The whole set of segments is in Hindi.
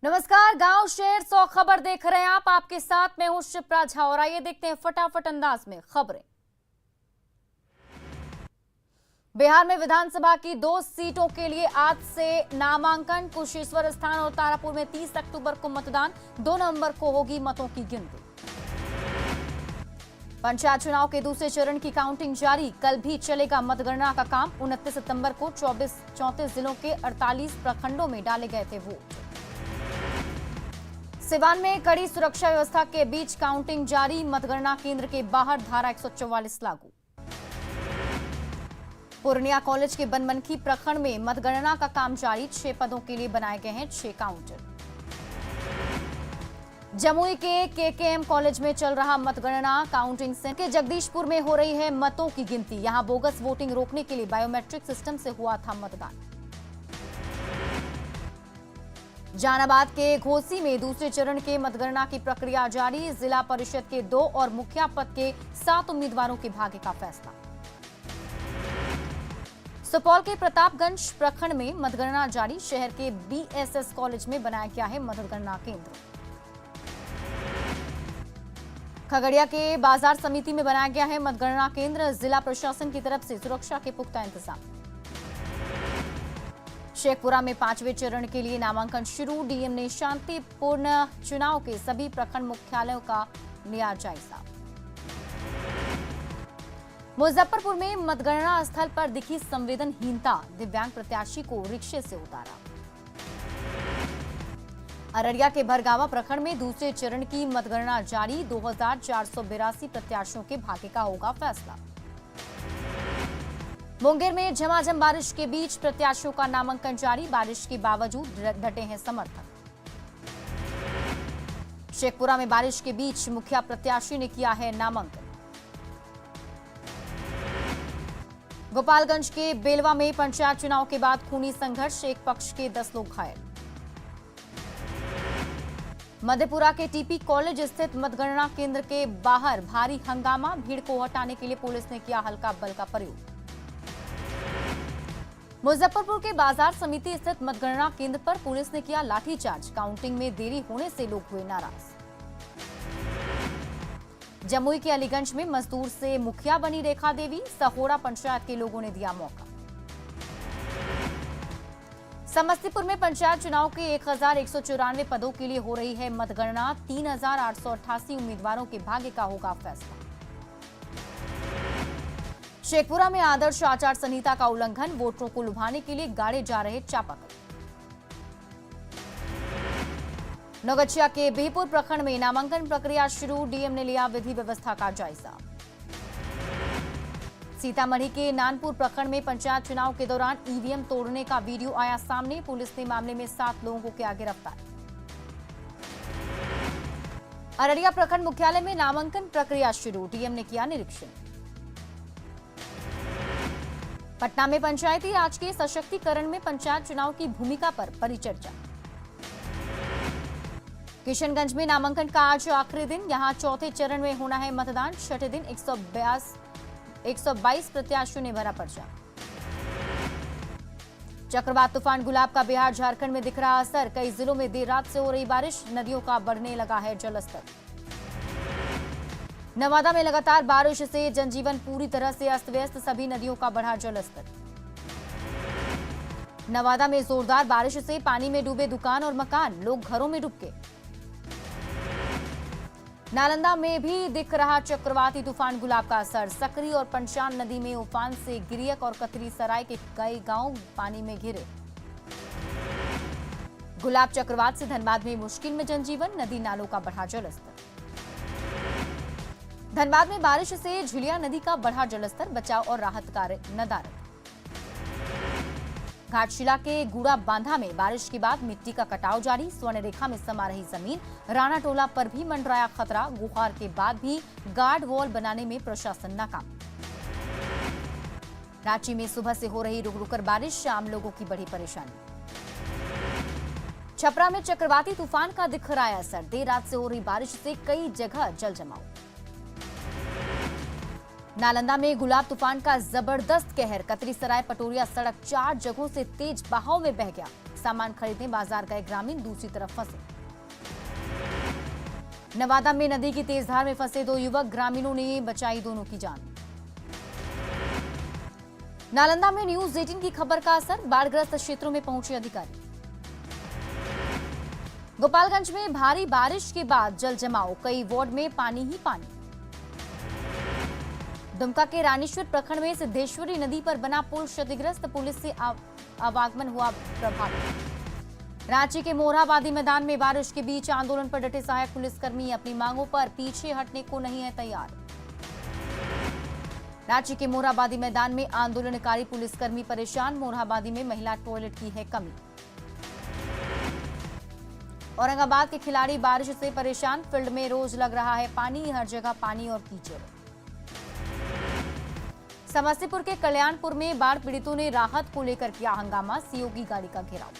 नमस्कार, गांव शहर 100 खबर देख रहे हैं आप। आपके साथ मैं हूं शिप्रा झा और आइए देखते हैं फटाफट अंदाज में खबरें। बिहार में विधानसभा की 2 सीटों के लिए आज से नामांकन। कुशेश्वर स्थान और तारापुर में 30 अक्टूबर को मतदान। 2 नवंबर को होगी मतों की गिनती। पंचायत चुनाव के दूसरे चरण की काउंटिंग जारी। कल भी चलेगा मतगणना का काम। 29 सितंबर को 34 जिलों के 48 प्रखंडों में डाले गए थे वोट। सिवान में कड़ी सुरक्षा व्यवस्था के बीच काउंटिंग जारी। मतगणना केंद्र के बाहर धारा 144 लागू। पूर्णिया कॉलेज के बनमनखी प्रखंड में मतगणना का काम जारी। 6 पदों के लिए बनाए गए हैं 6 काउंटर। जमुई के केकेएम कॉलेज में चल रहा मतगणना काउंटिंग सेंटर के जगदीशपुर में हो रही है मतों की गिनती। यहां बोगस वोटिंग रोकने के लिए बायोमेट्रिक सिस्टम से हुआ था मतदान। जहानाबाद के घोसी में दूसरे चरण के मतगणना की प्रक्रिया जारी। जिला परिषद के 2 और मुखिया पद के 7 उम्मीदवारों के भाग्य का फैसला। सुपौल के प्रतापगंज प्रखंड में मतगणना जारी। शहर के बीएसएस कॉलेज में बनाया गया है मतगणना केंद्र। खगड़िया के बाजार समिति में बनाया गया है मतगणना केंद्र। जिला प्रशासन की तरफ से सुरक्षा के पुख्ता इंतजाम। शेखपुरा में 5वें चरण के लिए नामांकन शुरू। डीएम ने शांतिपूर्ण चुनाव के सभी प्रखंड मुख्यालयों का लिया जायजा। मुजफ्फरपुर में मतगणना स्थल पर दिखी संवेदनहीनता। दिव्यांग प्रत्याशी को रिक्शे से उतारा। अररिया के भरगावा प्रखंड में दूसरे चरण की मतगणना जारी। 2482 प्रत्याशियों के भाग्य का होगा फैसला। मुंगेर में झमाझम बारिश के बीच प्रत्याशियों का नामांकन जारी। बारिश के बावजूद डटे हैं समर्थक। शेखपुरा में बारिश के बीच मुखिया प्रत्याशी ने किया है नामांकन। गोपालगंज के बेलवा में पंचायत चुनाव के बाद खूनी संघर्ष। एक पक्ष के 10 लोग घायल। मधेपुरा के टीपी कॉलेज स्थित मतगणना केंद्र के बाहर भारी हंगामा। भीड़ को हटाने के लिए पुलिस ने किया हल्का बल का प्रयोग। मुजफ्फरपुर के बाजार समिति स्थित मतगणना केंद्र पर पुलिस ने किया लाठीचार्ज। काउंटिंग में देरी होने से लोग हुए नाराज। जमुई के अलीगंज में मजदूर से मुखिया बनी रेखा देवी। सहोड़ा पंचायत के लोगों ने दिया मौका। समस्तीपुर में पंचायत चुनाव के 1194 पदों के लिए हो रही है मतगणना। 3888 उम्मीदवारों के भाग्य का होगा फैसला। शेखपुरा में आदर्श आचार संहिता का उल्लंघन। वोटरों को लुभाने के लिए गाड़े जा रहे चापाकल। नौगछिया के बिहपुर प्रखंड में नामांकन प्रक्रिया शुरू। डीएम ने लिया विधि व्यवस्था का जायजा। सीतामढ़ी के नानपुर प्रखंड में पंचायत चुनाव के दौरान ईवीएम तोड़ने का वीडियो आया सामने। पुलिस ने मामले में 7 लोगों को किया गिरफ्तार। अररिया प्रखंड मुख्यालय में नामांकन प्रक्रिया शुरू। डीएम ने किया निरीक्षण। पटना में पंचायती राज के सशक्तिकरण में पंचायत चुनाव की भूमिका पर परिचर्चा। किशनगंज में नामांकन का आज आखिरी दिन। यहां चौथे चरण में होना है मतदान। छठे दिन 122 प्रत्याशियों ने भरा पर्चा। चक्रवात तूफान गुलाब का बिहार झारखंड में दिख रहा असर। कई जिलों में देर रात से हो रही बारिश। नदियों का बढ़ने लगा है जलस्तर। नवादा में लगातार बारिश से जनजीवन पूरी तरह से अस्त व्यस्त। सभी नदियों का बढ़ा जलस्तर। नवादा में जोरदार बारिश से पानी में डूबे दुकान और मकान। लोग घरों में डूब गए। नालंदा में भी दिख रहा चक्रवाती तूफान गुलाब का असर। सकरी और पंचान नदी में उफान से गिरियक और कतरी सराय के कई गांव पानी में घिरे। गुलाब चक्रवात से धनबाद में मुश्किल में जनजीवन। नदी नालों का बढ़ा जलस्तर। धनबाद में बारिश से झुलिया नदी का बढ़ा जलस्तर। बचाव और राहत कार्य नदारद। घाटशिला के गुड़ा बांधा में बारिश के बाद मिट्टी का कटाव जारी। स्वर्ण रेखा में समा रही जमीन। राणा टोला पर भी मंडराया खतरा। गुहार के बाद भी गार्ड वॉल बनाने में प्रशासन नाकाम। रांची में सुबह से हो रही रुक रुकर बारिश। आम लोगों की बड़ी परेशानी। छपरा में चक्रवाती तूफान का दिख रहा है असर। देर रात से हो रही बारिश से कई जगह जल जमाव। नालंदा में गुलाब तूफान का जबरदस्त कहर। कतरी सराय पटोरिया सड़क 4 जगहों से तेज बहाव में बह गया। सामान खरीदने बाजार गए ग्रामीण दूसरी तरफ फंसे। नवादा में नदी की तेज धार में फंसे 2 युवक, ग्रामीणों ने बचाई दोनों की जान। नालंदा में न्यूज 18 की खबर का असर, बाढ़ग्रस्त क्षेत्रों में पहुंचे अधिकारी। गोपालगंज में भारी बारिश के बाद जल जमाव, कई वार्ड में पानी ही पानी। दुमका के रानीश्वर प्रखंड में सिद्धेश्वरी नदी पर बना पुल क्षतिग्रस्त, पुलिस से आवागमन हुआ प्रभावित। रांची के मोरहाबादी मैदान में बारिश के बीच आंदोलन पर डटे सहायक पुलिसकर्मी, अपनी मांगों पर पीछे हटने को नहीं है तैयार। रांची के मोरहाबादी मैदान में आंदोलनकारी पुलिसकर्मी परेशान, मोरहाबादी में महिला टॉयलेट की है कमी। औरंगाबाद के खिलाड़ी बारिश से परेशान, फील्ड में रोज लग रहा है पानी, हर जगह पानी और कीचड़। समस्तीपुर के कल्याणपुर में बाढ़ पीड़ितों ने राहत को लेकर किया हंगामा, सीओ की गाड़ी का घेराव।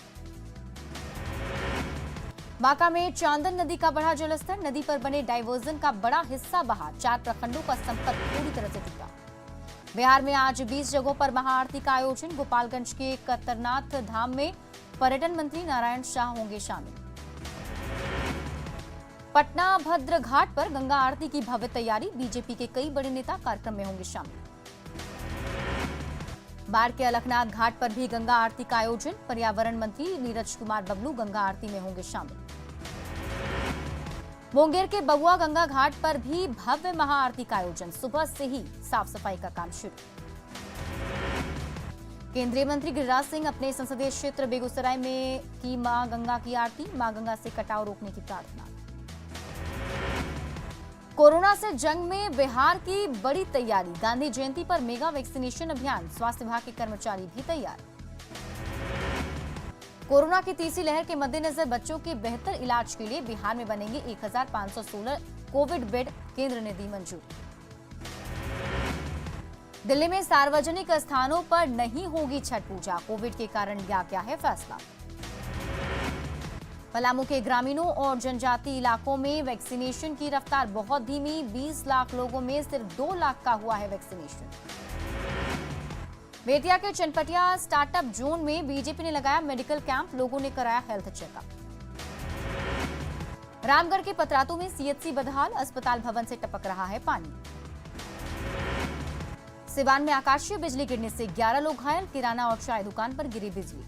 बांका में चांदन नदी का बढ़ा जलस्तर, नदी पर बने डायवर्जन का बड़ा हिस्सा बहा, 4 प्रखंडों का संपर्क पूरी तरह से टूटा। बिहार में आज 20 जगहों पर महाआरती का आयोजन, गोपालगंज के कतरनाथ धाम में पर्यटन मंत्री नारायण शाह होंगे शामिल। पटना भद्र घाट पर गंगा आरती की भव्य तैयारी, बीजेपी के कई बड़े नेता कार्यक्रम में होंगे शामिल। बाढ़ के अलखनाथ घाट पर भी गंगा आरती का आयोजन, पर्यावरण मंत्री नीरज कुमार बबलू गंगा आरती में होंगे शामिल। मुंगेर के बगुआ गंगा घाट पर भी भव्य महाआरती का आयोजन, सुबह से ही साफ सफाई का काम शुरू। केंद्रीय मंत्री गिरिराज सिंह अपने संसदीय क्षेत्र बेगूसराय में की मां गंगा की आरती, मां गंगा से कटाव रोकने की प्रार्थना। कोरोना से जंग में बिहार की बड़ी तैयारी, गांधी जयंती पर मेगा वैक्सीनेशन अभियान, स्वास्थ्य विभाग के कर्मचारी भी तैयार। कोरोना की तीसरी लहर के मद्देनजर बच्चों के बेहतर इलाज के लिए बिहार में बनेंगे 1516 कोविड बेड, केंद्र ने दी मंजूरी। दिल्ली में सार्वजनिक स्थानों पर नहीं होगी छठ पूजा, कोविड के कारण लिया गया है फैसला। पलामू के ग्रामीणों और जनजातीय इलाकों में वैक्सीनेशन की रफ्तार बहुत धीमी, 20 लाख लोगों में सिर्फ 2 लाख का हुआ है वैक्सीनेशन। बेतिया के चनपटिया स्टार्टअप जोन में बीजेपी ने लगाया मेडिकल कैंप, लोगों ने कराया हेल्थ चेकअप। रामगढ़ के पतरातू में सीएचसी बदहाल, अस्पताल भवन से टपक रहा है पानी। सिवान में आकाशीय बिजली गिरने से 11 लोग घायल, किराना और चाय दुकान पर गिरी बिजली।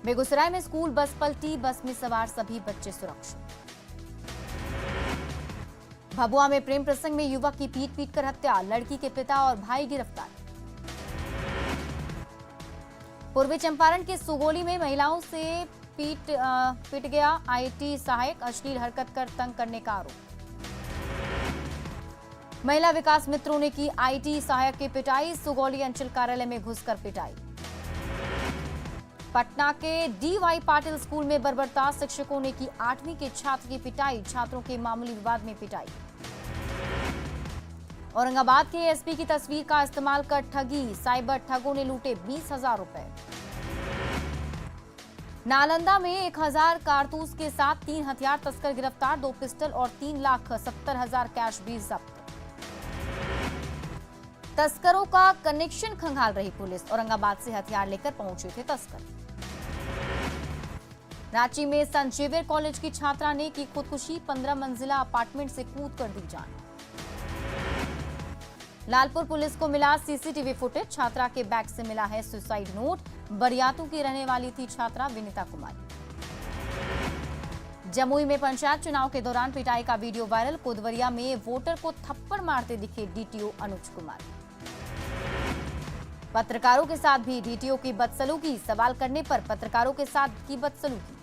बेगूसराय में स्कूल बस पलटी, बस में सवार सभी बच्चे सुरक्षित। भभुआ में प्रेम प्रसंग में युवक की पीट कर हत्या, लड़की के पिता और भाई गिरफ्तार। पूर्वी चंपारण के सुगोली में महिलाओं से पीट गया आईटी सहायक, अश्लील हरकत कर तंग करने का आरोप। महिला विकास मित्रों ने की आईटी सहायक की पिटाई, सुगौली अंचल कार्यालय में घुसकर पिटाई। पटना के डीवाई पाटिल स्कूल में बर्बरताज, शिक्षकों ने की 8वीं के छात्र की पिटाई, छात्रों के मामूली विवाद में पिटाई। औरंगाबाद के एसपी की तस्वीर का इस्तेमाल कर ठगी, साइबर ठगों ने लूटे 20,000 रुपए। नालंदा में 1000 कारतूस के साथ 3 हथियार तस्कर गिरफ्तार, 2 पिस्टल और 3,70,000 कैश भी जब्त। तस्करों का कनेक्शन खंगाल रही पुलिस, औरंगाबाद से हथियार लेकर पहुंचे थे तस्कर। रांची में संत जेवियर कॉलेज की छात्रा ने की खुदकुशी, 15 मंजिला अपार्टमेंट से कूद कर दी जान। लालपुर पुलिस को मिला सीसीटीवी फुटेज, छात्रा के बैग से मिला है सुसाइड नोट, बरियातू की रहने वाली थी छात्रा विनीता कुमारी। जमुई में पंचायत चुनाव के दौरान पिटाई का वीडियो वायरल, कोदवरिया में वोटर को थप्पड़ मारते दिखे डीटीओ अनुज कुमार। पत्रकारों के साथ भी डीटीओ की बदसलूकी, सवाल करने पर पत्रकारों के साथ की बदसलूकी।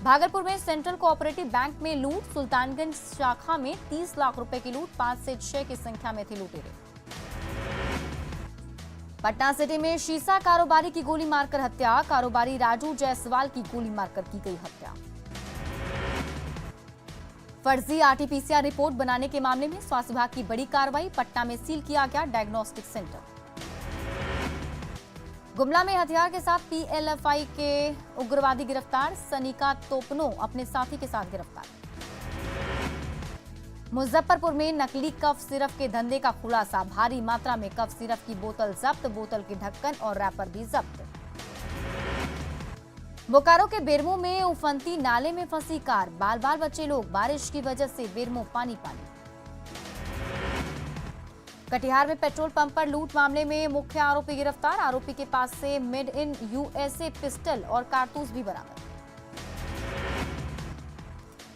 भागलपुर में सेंट्रल कोऑपरेटिव बैंक में लूट, सुल्तानगंज शाखा में 30 लाख रुपए की लूट, 5 से 6 की संख्या में थे लुटेरे। पटना सिटी में शीशा कारोबारी की गोली मारकर हत्या, कारोबारी राजू जायसवाल की गोली मारकर की गई हत्या। फर्जी आरटीपीसीआर रिपोर्ट बनाने के मामले में स्वास्थ्य विभाग की बड़ी कार्रवाई, पटना में सील किया गया डायग्नोस्टिक सेंटर। गुमला में हथियार के साथ पीएलएफआई के उग्रवादी गिरफ्तार, सनिका तोपनो अपने साथी के साथ गिरफ्तार। मुजफ्फरपुर में नकली कफ सिरप के धंधे का खुलासा, भारी मात्रा में कफ सिरप की बोतल जब्त, बोतल के ढक्कन और रैपर भी जब्त। बोकारो के बेरमो में उफनती नाले में फंसी कार, बाल बाल बच्चे लोग, बारिश की वजह से बेरमो पानी पानी। कटिहार में पेट्रोल पंप पर लूट मामले में मुख्य आरोपी गिरफ्तार, आरोपी के पास से मेड इन यूएसए पिस्टल और कारतूस भी बरामद।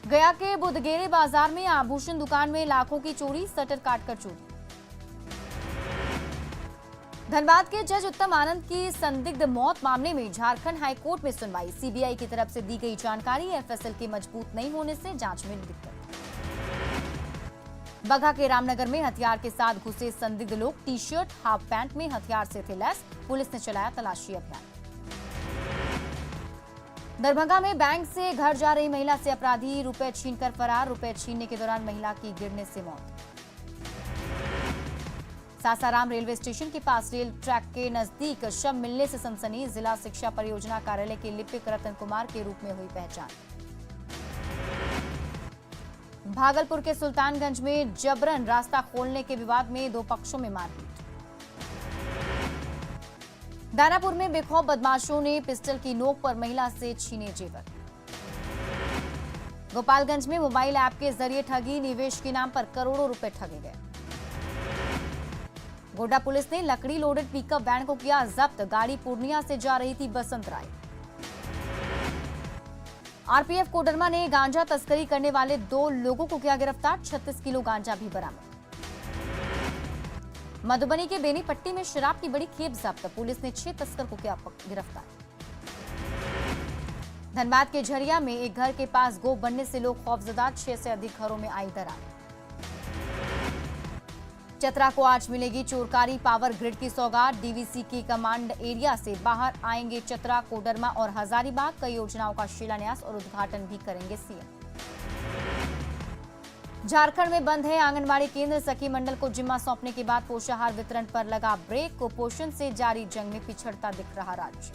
गया के बुधगेरे बाजार में आभूषण दुकान में लाखों की चोरी, शटर काटकर चोरी। धनबाद के जज उत्तम आनंद की संदिग्ध मौत मामले में झारखंड हाईकोर्ट में सुनवाई, सीबीआई की तरफ से दी गई जानकारी, एफएसएल के मजबूत नहीं होने से जांच में दिक्कत। बगहा के रामनगर में हथियार के साथ घुसे संदिग्ध लोग, टी शर्ट हाफ पैंट में हथियार से थे लैस, पुलिस ने चलाया तलाशी अभियान। दरभंगा में बैंक से घर जा रही महिला से अपराधी रुपए छीनकर फरार, रुपए छीनने के दौरान महिला की गिरने से मौत। सासाराम रेलवे स्टेशन के पास रेल ट्रैक के नजदीक शव मिलने से सनसनी, जिला शिक्षा परियोजना कार्यालय के लिपिक रतन कुमार के रूप में हुई पहचान। भागलपुर के सुल्तानगंज में जबरन रास्ता खोलने के विवाद में दो पक्षों में मारपीट। दानापुर में बेखौफ बदमाशों ने पिस्टल की नोक पर महिला से छीने जेवर। गोपालगंज में मोबाइल ऐप के जरिए ठगी, निवेश के नाम पर करोड़ों रुपए ठगे गए। गोड्डा पुलिस ने लकड़ी लोडेड पिकअप वैन को किया जब्त, गाड़ी पूर्णिया से जा रही थी बसंत राय। आरपीएफ कोडरमा ने गांजा तस्करी करने वाले 2 लोगों को किया गिरफ्तार, 36 किलो गांजा भी बरामद। मधुबनी के बेनीपट्टी में शराब की बड़ी खेप जब्त, पुलिस ने 6 तस्कर को किया गिरफ्तार। धनबाद के झरिया में एक घर के पास गो बनने से लोग खौफजदा, 6 से अधिक घरों में आई दरार। चतरा को आज मिलेगी चोरकारी पावर ग्रिड की सौगात, डीवीसी की कमांड एरिया से बाहर आएंगे चतरा, कोडरमा और हजारीबाग, कई योजनाओं का शिलान्यास और उद्घाटन भी करेंगे सीएम। झारखंड में बंद है आंगनबाड़ी केंद्र, सखी मंडल को जिम्मा सौंपने के बाद पोषाहार वितरण पर लगा ब्रेक, कुपोषण से जारी जंग में पिछड़ता दिख रहा राज्य।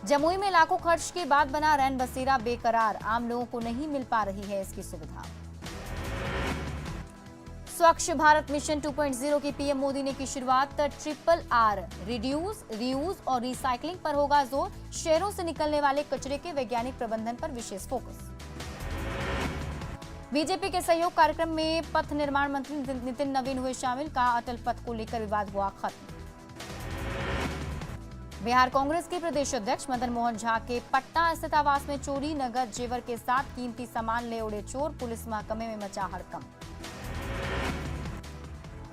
जमुई में लाखों खर्च के बाद बना रैन बसेरा बेकरार, आम लोगों को नहीं मिल पा रही है इसकी सुविधा। स्वच्छ भारत मिशन 2.0 की पीएम मोदी ने की शुरुआत, RRR रिड्यूस, रीयूज और रिसाइकलिंग पर होगा जोर, शहरों से निकलने वाले कचरे के वैज्ञानिक प्रबंधन पर विशेष फोकस। बीजेपी के सहयोग कार्यक्रम में पथ निर्माण मंत्री नितिन नवीन हुए शामिल, कहा अटल पथ को लेकर विवाद हुआ खत्म। बिहार कांग्रेस के प्रदेश अध्यक्ष मदन मोहन झा के पटना स्थित आवास में चोरी, नगद जेवर के साथ कीमती सामान ले उड़े चोर, पुलिस महकमे में मचा हड़कंप।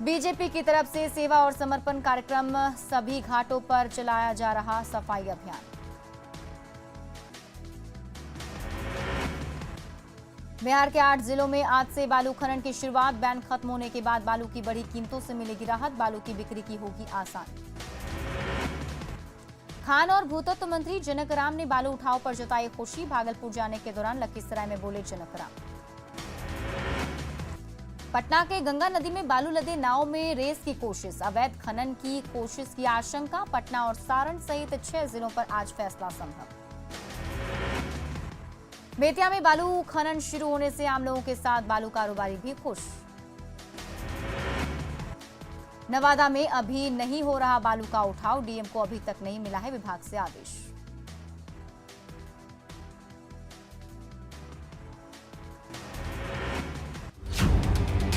बीजेपी की तरफ से सेवा और समर्पण कार्यक्रम, सभी घाटों पर चलाया जा रहा सफाई अभियान। बिहार के 8 जिलों में आज से बालू खनन की शुरुआत, बैन खत्म होने के बाद बालू की बड़ी कीमतों से मिलेगी राहत, बालू की बिक्री की होगी आसान। खान और भूतत्व मंत्री जनक राम ने बालू उठाव पर जताई खुशी, भागलपुर जाने के दौरान लखीसराय में बोले जनक राम। पटना के गंगा नदी में बालू लदे नाव में रेस की कोशिश, अवैध खनन की कोशिश की आशंका, पटना और सारण सहित 6 जिलों पर आज फैसला संभव। बेतिया में बालू खनन शुरू होने से आम लोगों के साथ बालू कारोबारी भी खुश। नवादा में अभी नहीं हो रहा बालू का उठाव, डीएम को अभी तक नहीं मिला है विभाग से आदेश।